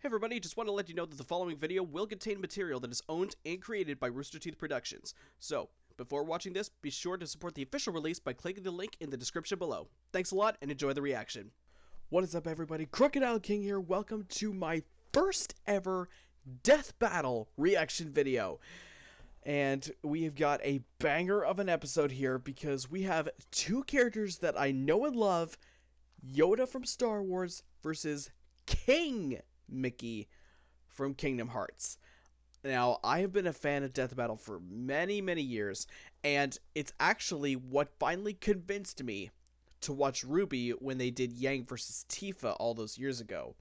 Hey everybody, just want to let you know that the following video will contain material that is owned and created by Rooster Teeth Productions. So, before watching this, be sure to support the official release by clicking the link in the description below. Thanks a lot and enjoy the reaction. What is up everybody, Crocodile King here. Welcome to my first ever Death Battle reaction video. And we have got a banger of an episode here because we have two characters that I know and love, Yoda from Star Wars versus King Mickey from Kingdom Hearts. Now, I have been a fan of Death Battle for many years, and it's actually what finally convinced me to watch Ruby when they did Yang versus Tifa all those years ago.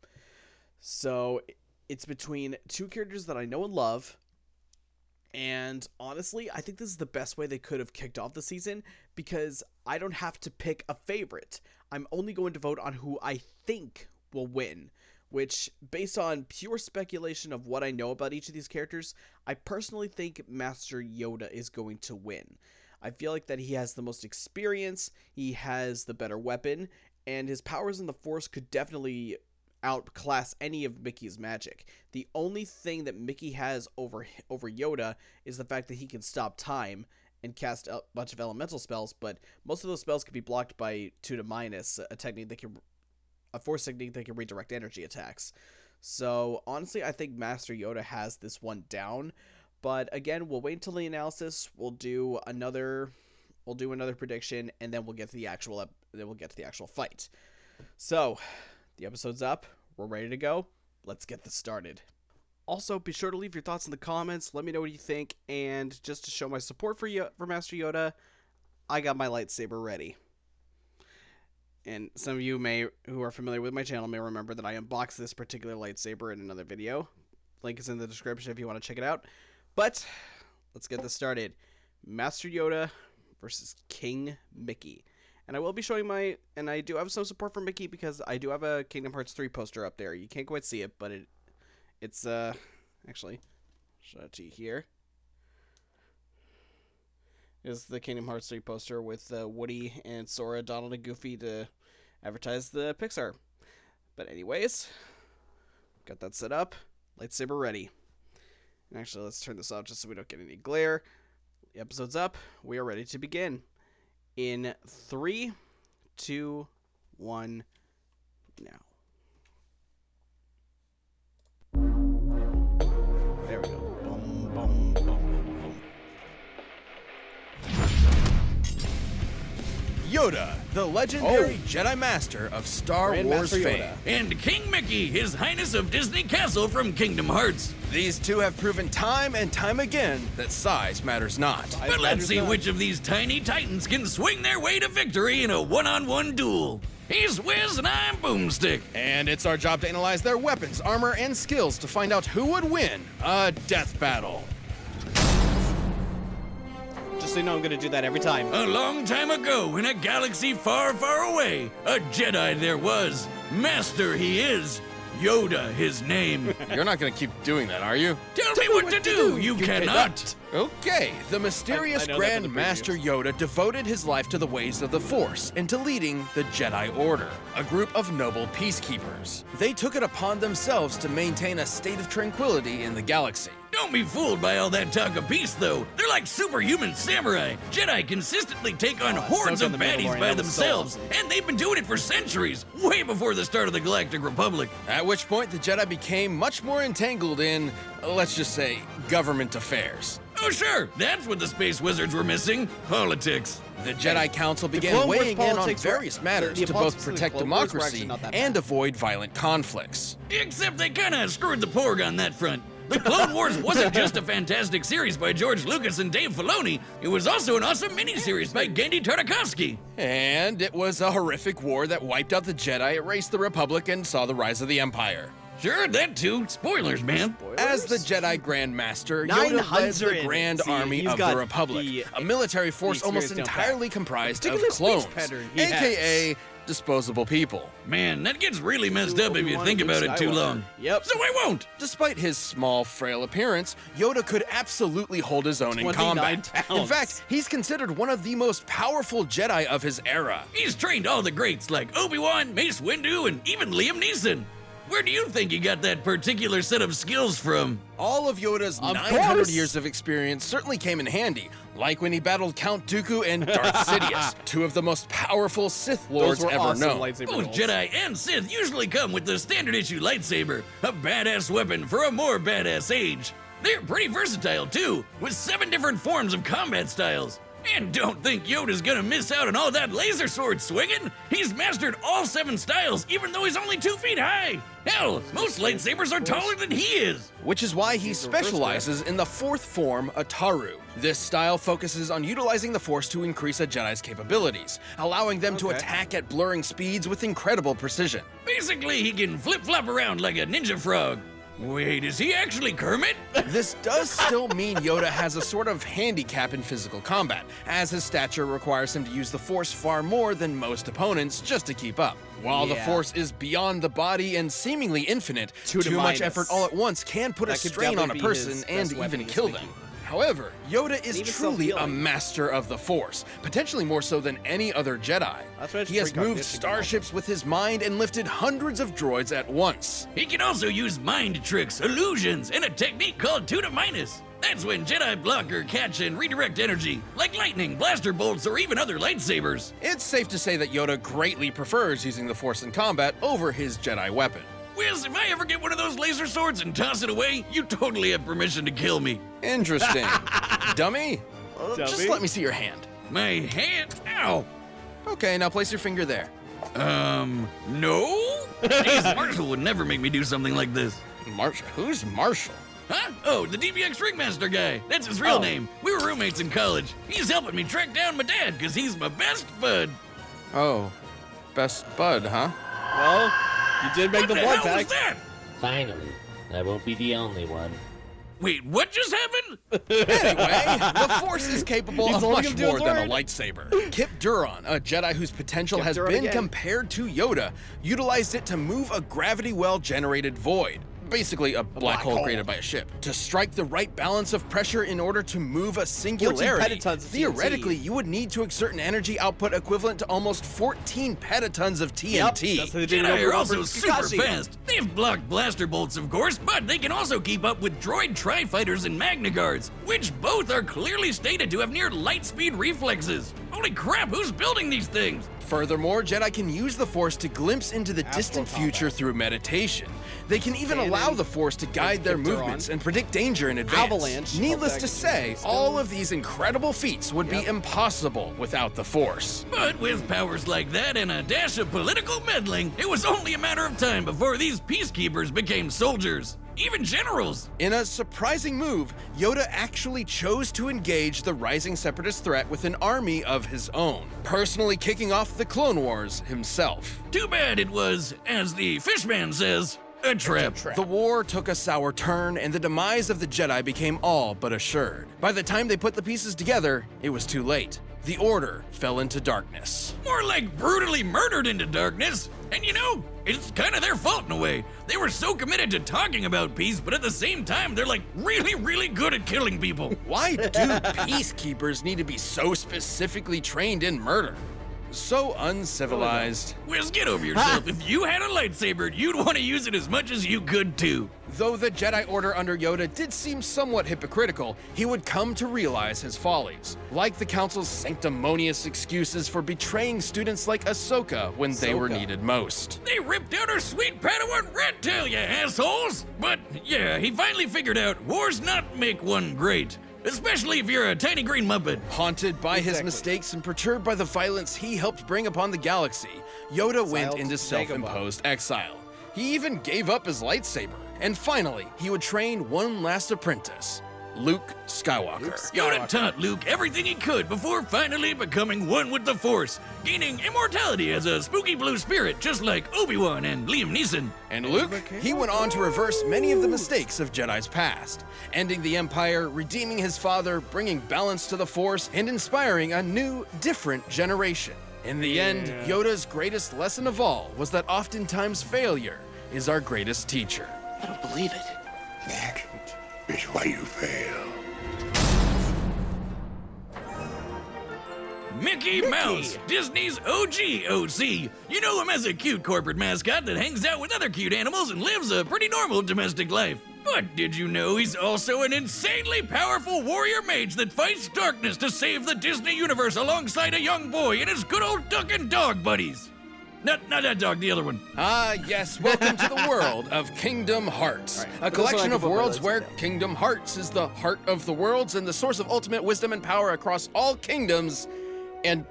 So, it's between two characters that I know and love, and honestly, I think this is the best way they could have kicked off the season because I don't have to pick a favorite. I'm only going to vote on who I think will win, which, based on pure speculation of what I know about each of these characters, I personally think Master Yoda is going to win. I feel like that he has the most experience, he has the better weapon, and his powers in the Force could definitely outclass any of Mickey's magic. The only thing that Mickey has over Yoda is the fact that he can stop time and cast a bunch of elemental spells, but most of those spells can be blocked by 2 to minus, a technique that can... a force technique that can redirect energy attacks. So, honestly, I think Master Yoda has this one down. But again, we'll wait until the analysis. We'll do another prediction, and then we'll get to the actual fight. So, the episode's up. We're ready to go. Let's get this started. Also, be sure to leave your thoughts in the comments. Let me know what you think, and just to show my support for Master Yoda, I got my lightsaber ready. And some of you who are familiar with my channel may remember that I unboxed this particular lightsaber in another video. Link is in the description if you want to check it out. But let's get this started. Master Yoda versus King Mickey. And I will be showing and I do have some support for Mickey because I do have a Kingdom Hearts 3 poster up there. You can't quite see it, but it's actually, I'll show it to you here. Is the Kingdom Hearts 3 poster with Woody and Sora, Donald, and Goofy to advertise the Pixar. But anyways, got that set up. Lightsaber ready. And actually, let's turn this off just so we don't get any glare. The episode's up. We are ready to begin. In 3, 2, 1, now. There we go. Boom, boom, boom, boom. Yoda, the legendary Jedi Master of Star Wars fame. And King Mickey, His Highness of Disney Castle from Kingdom Hearts. These two have proven time and time again that size matters not. But let's see which of these tiny titans can swing their way to victory in a one-on-one duel. He's Wiz and I'm Boomstick. And it's our job to analyze their weapons, armor, and skills to find out who would win a death battle. Just so you know, I'm going to do that every time. A long time ago, in a galaxy far, far away, a Jedi there was. Master he is. Yoda his name. You're not going to keep doing that, are you? Tell me what to do. You cannot. Okay, the mysterious Grand Master Yoda devoted his life to the ways of the Force and to leading the Jedi Order, a group of noble peacekeepers. They took it upon themselves to maintain a state of tranquility in the galaxy. Don't be fooled by all that talk of peace, though. They're like superhuman samurai. Jedi consistently take on hordes of baddies by themselves, and they've been doing it for centuries, way before the start of the Galactic Republic. At which point, the Jedi became much more entangled in, let's just say, government affairs. Oh, sure, that's what the space wizards were missing, politics. The Jedi Council began weighing in on various matters to both protect democracy and avoid violent conflicts. Except they kinda screwed the porg on that front. The Clone Wars wasn't just a fantastic series by George Lucas and Dave Filoni, it was also an awesome miniseries by Genndy Tartakovsky. And it was a horrific war that wiped out the Jedi, erased the Republic, and saw the rise of the Empire. Sure, that too. Spoilers, man. As the Jedi Grand Master, Yoda led the Grand Army of the Republic, a military force almost entirely comprised of clones, aka disposable people. Man, that gets really messed up if you think about it too long. Yep. So I won't. Despite his small, frail appearance, Yoda could absolutely hold his own in combat. In fact, he's considered one of the most powerful Jedi of his era. He's trained all the greats like Obi-Wan, Mace Windu, and even Liam Neeson. Where do you think he got that particular set of skills from? All of Yoda's 900 years of experience certainly came in handy, like when he battled Count Dooku and Darth Sidious, two of the most powerful Sith Lords ever known. Both Jedi and Sith usually come with the standard issue lightsaber, a badass weapon for a more badass age. They're pretty versatile too, with 7 different forms of combat styles. And don't think Yoda's gonna miss out on all that laser sword swinging. He's mastered all 7 styles, even though he's only 2 feet high. Hell, most lightsabers are taller than he is. Which is why he specializes in the 4th form, Ataru. This style focuses on utilizing the Force to increase a Jedi's capabilities, allowing them to attack at blurring speeds with incredible precision. Basically, he can flip-flop around like a ninja frog. Wait, is he actually Kermit? This does still mean Yoda has a sort of handicap in physical combat, as his stature requires him to use the Force far more than most opponents just to keep up. While the Force is beyond the body and seemingly infinite, too much effort all at once can put a strain on a person and even kill them. However, Yoda is truly a master of the Force, potentially more so than any other Jedi. He has moved starships with his mind and lifted hundreds of droids at once. He can also use mind tricks, illusions, and a technique called 2 to minus. That's when Jedi block or catch and redirect energy, like lightning, blaster bolts, or even other lightsabers. It's safe to say that Yoda greatly prefers using the Force in combat over his Jedi weapon. Wiz, if I ever get one of those laser swords and toss it away, you totally have permission to kill me. Interesting. Dummy? Just let me see your hand. My hand? Ow! Okay, now place your finger there. No? Jeez, Marshall would never make me do something like this. Marshall? Who's Marshall? Huh? Oh, the DBX Ringmaster guy. That's his real name. We were roommates in college. He's helping me track down my dad, because he's my best bud. Oh, best bud, huh? Well, you did make the blood pact. What the hell was that? Finally, I won't be the only one. Wait, what just happened? Anyway, the Force is capable of much more than a lightsaber. Kip Duron, a Jedi whose potential has been compared to Yoda, utilized it to move a gravity well-generated void. Basically a black hole created by a ship, to strike the right balance of pressure in order to move a singularity. Theoretically, you would need to exert an energy output equivalent to almost 14 petatons of TNT. Jedi are also super fast. They've blocked blaster bolts, of course, but they can also keep up with droid tri-fighters and Magna Guards, which both are clearly stated to have near light speed reflexes. Holy crap, who's building these things? Furthermore, Jedi can use the Force to glimpse into the distant future through meditation. They can even allow the Force to guide their movements and predict danger in advance. Needless to say, all of these incredible feats would be impossible without the Force. But with powers like that and a dash of political meddling, it was only a matter of time before these peacekeepers became soldiers. Even generals. In a surprising move, Yoda actually chose to engage the rising separatist threat with an army of his own, personally kicking off the Clone Wars himself. Too bad it was, as the Fishman says, a trap. The war took a sour turn, and the demise of the Jedi became all but assured. By the time they put the pieces together, it was too late. The Order fell into darkness. More like brutally murdered into darkness. And you know, it's kind of their fault in a way. They were so committed to talking about peace, but at the same time, they're like really, really good at killing people. Why do peacekeepers need to be so specifically trained in murder? So uncivilized. Wiz, get over yourself. If you had a lightsaber, you'd want to use it as much as you could too. Though the Jedi Order under Yoda did seem somewhat hypocritical, he would come to realize his follies. Like the Council's sanctimonious excuses for betraying students like Ahsoka when they were needed most. They ripped out her sweet Padawan rat tail, you assholes! But yeah, he finally figured out wars not make one great. Especially if you're a tiny green Muppet. Haunted by his mistakes and perturbed by the violence he helped bring upon the galaxy, Yoda went into self-imposed exile. He even gave up his lightsaber. And finally, he would train one last apprentice, Luke Skywalker. Yoda taught Luke everything he could before finally becoming one with the Force, gaining immortality as a spooky blue spirit just like Obi-Wan and Liam Neeson. And Luke, he went on to reverse many of the mistakes of Jedi's past, ending the Empire, redeeming his father, bringing balance to the Force, and inspiring a new, different generation. In the end, Yoda's greatest lesson of all was that oftentimes failure is our greatest teacher. I don't believe it. That is why you fail. Mickey Mouse, Disney's OG OC. You know him as a cute corporate mascot that hangs out with other cute animals and lives a pretty normal domestic life. But did you know he's also an insanely powerful warrior mage that fights darkness to save the Disney universe alongside a young boy and his good old duck and dog buddies? Not that dog, the other one. Ah, yes, welcome to the world of Kingdom Hearts. A collection of worlds where Kingdom Hearts is the heart of the worlds and the source of ultimate wisdom and power across all kingdoms and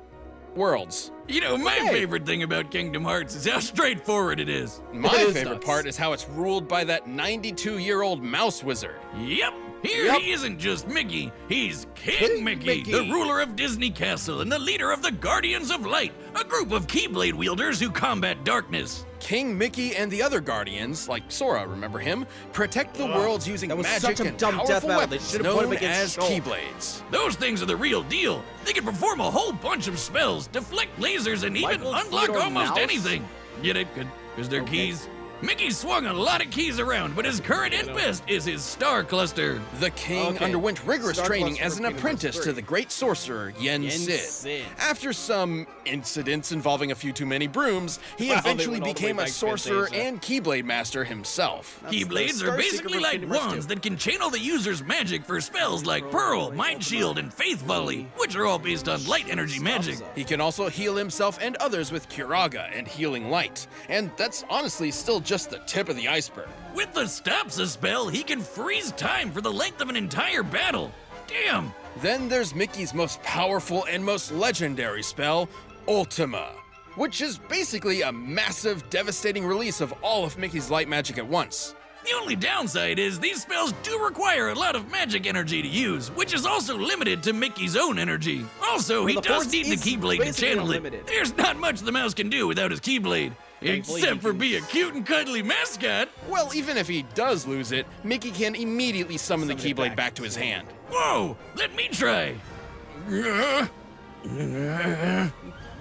worlds. You know, my favorite thing about Kingdom Hearts is how straightforward it is. My favorite part is how it's ruled by that 92-year-old mouse wizard. Yep. Here he isn't just Mickey, he's King Mickey, the ruler of Disney Castle and the leader of the Guardians of Light, a group of Keyblade wielders who combat darkness. King Mickey and the other Guardians, like Sora, remember him, protect the worlds using magic and powerful weapons known as Keyblades. Those things are the real deal. They can perform a whole bunch of spells, deflect lasers, and even unlock almost anything. Get it? Because they're keys. Mickey swung a lot of keys around, but his current and best is his star cluster. The king underwent rigorous training as an apprentice to the great sorcerer Yen Sid. After some incidents involving a few too many brooms, he eventually became a sorcerer and Keyblade master himself. Keyblades are basically like wands that can channel the user's magic for spells like Pearl, Mind Shield, and Faith Volley, which are all based on light energy magic. He can also heal himself and others with Curaga and Healing Light, and that's honestly still just the tip of the iceberg. With the Stopsa spell, he can freeze time for the length of an entire battle. Damn! Then there's Mickey's most powerful and most legendary spell, Ultima, which is basically a massive, devastating release of all of Mickey's light magic at once. The only downside is these spells do require a lot of magic energy to use, which is also limited to Mickey's own energy. Also, he does need the Keyblade to channel it. There's not much the mouse can do without his Keyblade. Except for be a cute and cuddly mascot. Well, even if he does lose it, Mickey can immediately summon the Keyblade back to his hand. Whoa, let me try.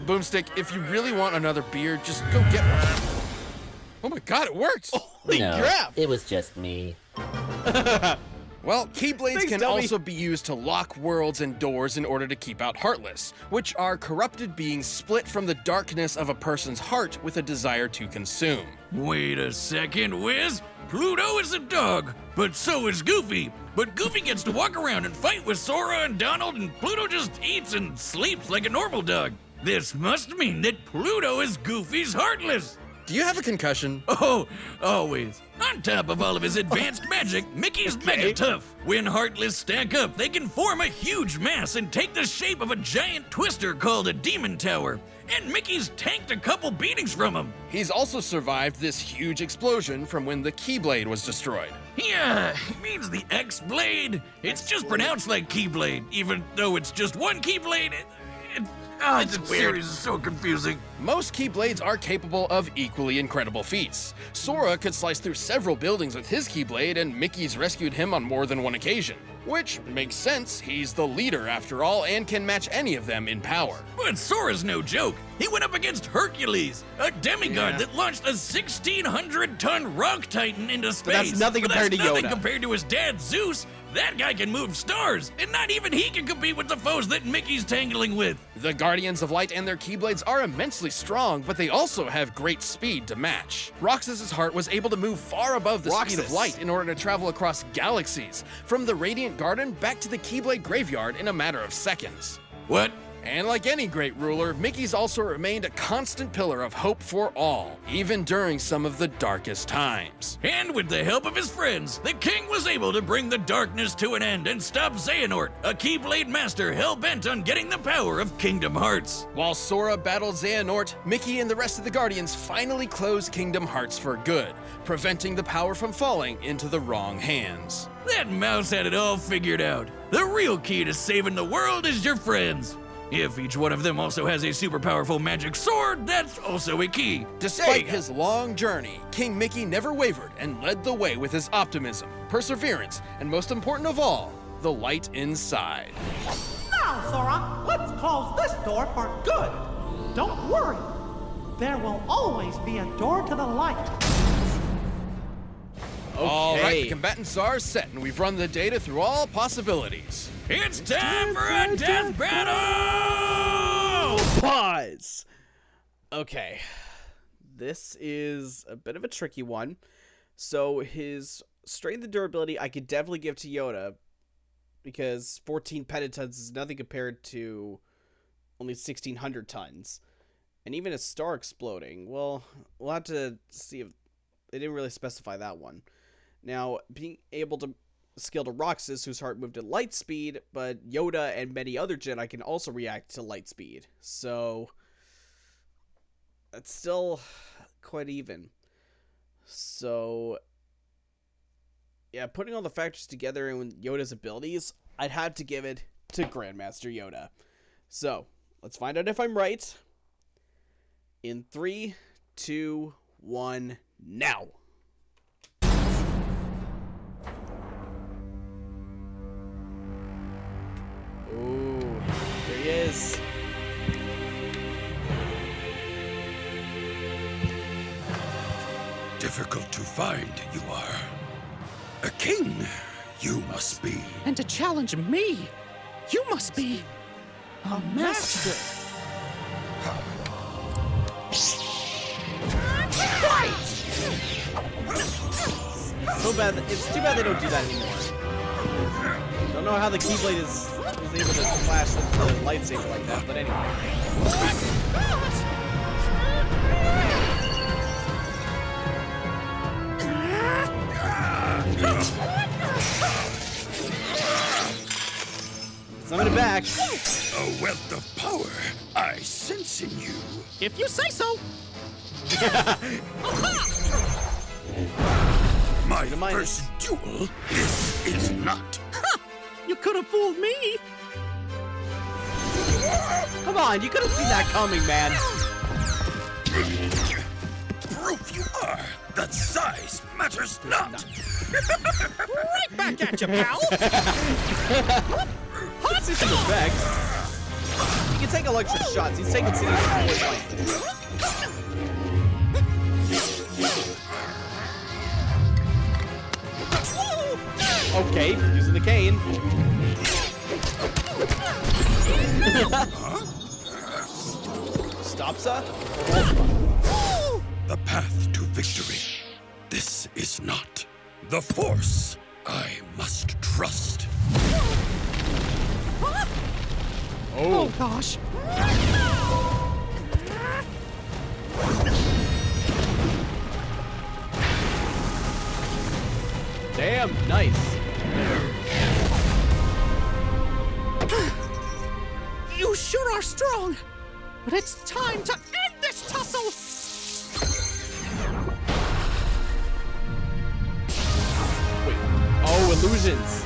Boomstick, if you really want another beer, just go get one. Oh my god, it worked! Holy No, crap! it was just me. Well, Keyblades can also be used to lock worlds and doors in order to keep out Heartless, which are corrupted beings split from the darkness of a person's heart with a desire to consume. Wait a second, Wiz. Pluto is a dog, but so is Goofy. But Goofy gets to walk around and fight with Sora and Donald, and Pluto just eats and sleeps like a normal dog. This must mean that Pluto is Goofy's Heartless. Do you have a concussion? Oh, always. On top of all of his advanced magic, Mickey's mega tough. When Heartless stack up, they can form a huge mass and take the shape of a giant twister called a Demon Tower. And Mickey's tanked a couple beatings from him. He's also survived this huge explosion from when the Keyblade was destroyed. Yeah, it means the X-Blade. It's just pronounced like Keyblade, even though it's just one Keyblade. This series is so confusing. Most Keyblades are capable of equally incredible feats. Sora could slice through several buildings with his Keyblade, and Mickey's rescued him on more than one occasion. Which makes sense, he's the leader after all, and can match any of them in power. But Sora's no joke. He went up against Hercules, a demigod that launched a 1,600-ton rock titan into space. But that's nothing compared to Yoda. Nothing compared to his dad, Zeus. That guy can move stars, and not even he can compete with the foes that Mickey's tangling with. The Guardians of Light and their Keyblades are immensely strong, but they also have great speed to match. Roxas's heart was able to move far above the speed of light in order to travel across galaxies, from the Radiant Garden back to the Keyblade Graveyard in a matter of seconds. What? And like any great ruler, Mickey's also remained a constant pillar of hope for all, even during some of the darkest times. And with the help of his friends, the king was able to bring the darkness to an end and stop Xehanort, a Keyblade master hell-bent on getting the power of Kingdom Hearts. While Sora battled Xehanort, Mickey and the rest of the Guardians finally closed Kingdom Hearts for good, preventing the power from falling into the wrong hands. That mouse had it all figured out. The real key to saving the world is your friends. If each one of them also has a super powerful magic sword, that's also a key. Despite his long journey, King Mickey never wavered and led the way with his optimism, perseverance, and most important of all, the light inside. Now, Sora, let's close this door for good. Don't worry. There will always be a door to the light. All right, the combatants are set, and we've run the data through all possibilities. It's time for a death battle! Pause! Okay. This is a bit of a tricky one. So his strength and durability I could definitely give to Yoda, because 14 pentatons is nothing compared to only 1,600 tons. And even a star exploding, well, we'll have to see if... They didn't really specify that one. Now, being able to scale to Roxas, whose heart moved at light speed, but Yoda and many other Jedi can also react to light speed. So, that's still quite even. So, yeah, putting all the factors together and Yoda's abilities, I'd have to give it to Grandmaster Yoda. So, let's find out if I'm right. In 3, 2, 1, now! Ooh, there he is. Difficult to find, you are. A king, you must be. And to challenge me, you must be a master. So bad. It's too bad they don't do that anymore. Don't know how the Keyblade is able to flash the lightsaber like that, but anyway. Summon it back. A wealth of power I sense in you. If you say so. My first duel, this is not. Ha! You could have fooled me. Come on, you could have seen that coming, man. Proof you are that size matters not. Right back at you, pal. Hot System effects. He can take electric shots. He's taking serious point. Okay, using the cane. Stops her? The path to victory. This is not the Force I must trust. Oh gosh. Damn, nice. You sure are strong, but it's time to end this tussle. Wait. Oh, illusions.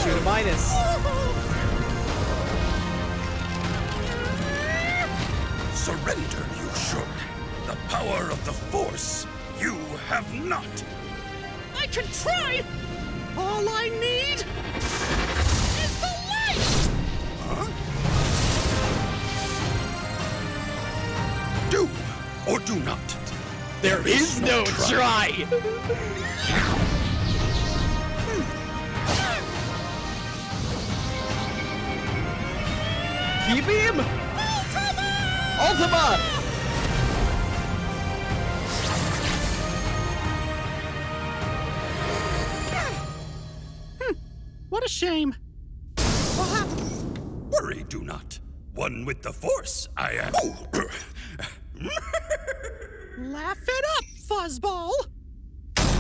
2 to minus. Surrender, you should. The power of the Force you have not. I can try. All I need is the light. Huh? Do or do not. There is no try. Keep him. Ultima! What a shame. What happened? Worry, do not. One with the Force, I am. Laugh it up, fuzzball.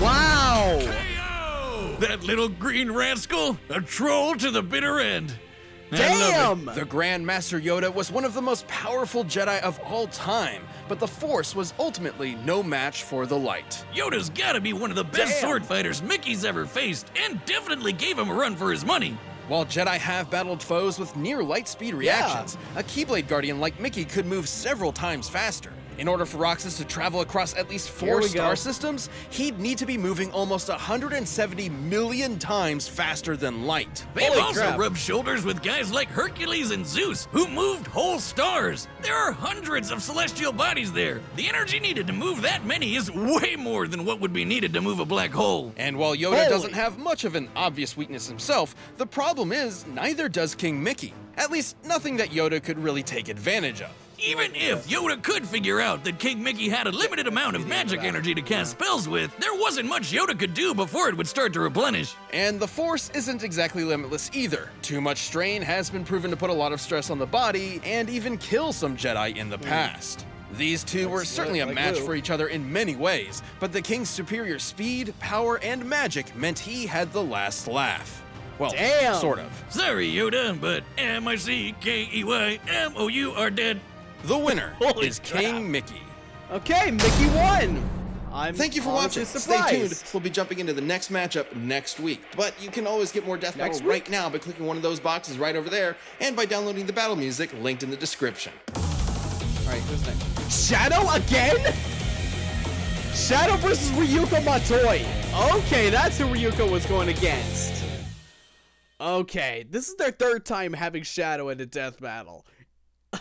Wow! Hey-o! That little green rascal, a troll to the bitter end. I love it. Damn! The Grand Master Yoda was one of the most powerful Jedi of all time, but the Force was ultimately no match for the light. Yoda's gotta be one of the best sword fighters Mickey's ever faced, and definitely gave him a run for his money. While Jedi have battled foes with near light speed reactions, a Keyblade Guardian like Mickey could move several times faster. In order for Roxas to travel across at least 4 star systems, he'd need to be moving almost 170 million times faster than light. They've also rubbed shoulders with guys like Hercules and Zeus, who moved whole stars. There are hundreds of celestial bodies there. The energy needed to move that many is way more than what would be needed to move a black hole. And while Yoda doesn't have much of an obvious weakness himself, the problem is neither does King Mickey. At least nothing that Yoda could really take advantage of. Even if Yoda could figure out that King Mickey had a limited amount of magic energy to cast spells with, there wasn't much Yoda could do before it would start to replenish. And the Force isn't exactly limitless either. Too much strain has been proven to put a lot of stress on the body and even kill some Jedi in the past. These two were certainly a match for each other in many ways, but the King's superior speed, power, and magic meant he had the last laugh. Well, sort of. Sorry, Yoda, but M-I-C-K-E-Y-M-O-U are dead. The winner is King Mickey. Okay, Mickey won! Thank you for watching. Stay tuned. We'll be jumping into the next matchup next week. But you can always get more Death Battle right now by clicking one of those boxes right over there and by downloading the battle music linked in the description. Alright, who's next? Shadow again? Shadow versus Ryuko Matoi. Okay, that's who Ryuko was going against. Okay, this is their 3rd time having Shadow in a death battle.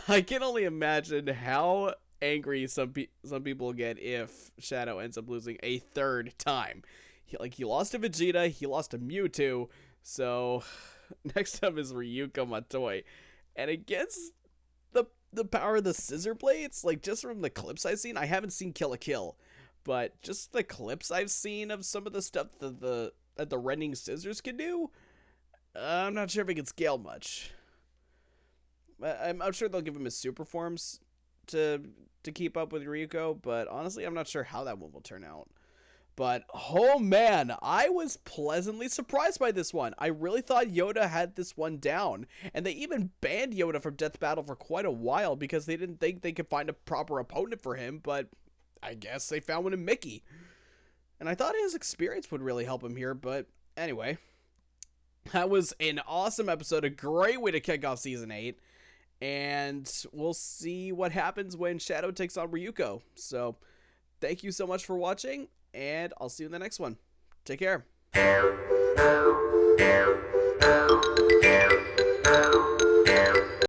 I can only imagine how angry some people get if Shadow ends up losing a 3rd time. He lost to Vegeta, he lost to Mewtwo, so next up is Ryuko Matoi. And against the power of the scissor blades, like just from the clips I've seen, I haven't seen Kill la Kill, but just the clips I've seen of some of the stuff that the rending scissors can do, I'm not sure if it can scale much. I'm sure they'll give him his super forms to keep up with Ryuko, but honestly, I'm not sure how that one will turn out. But, oh man, I was pleasantly surprised by this one. I really thought Yoda had this one down, and they even banned Yoda from Death Battle for quite a while because they didn't think they could find a proper opponent for him, but I guess they found one in Mickey. And I thought his experience would really help him here, but anyway. That was an awesome episode, a great way to kick off Season 8. And we'll see what happens when Shadow takes on Ryuko. So, thank you so much for watching, and I'll see you in the next one. Take care.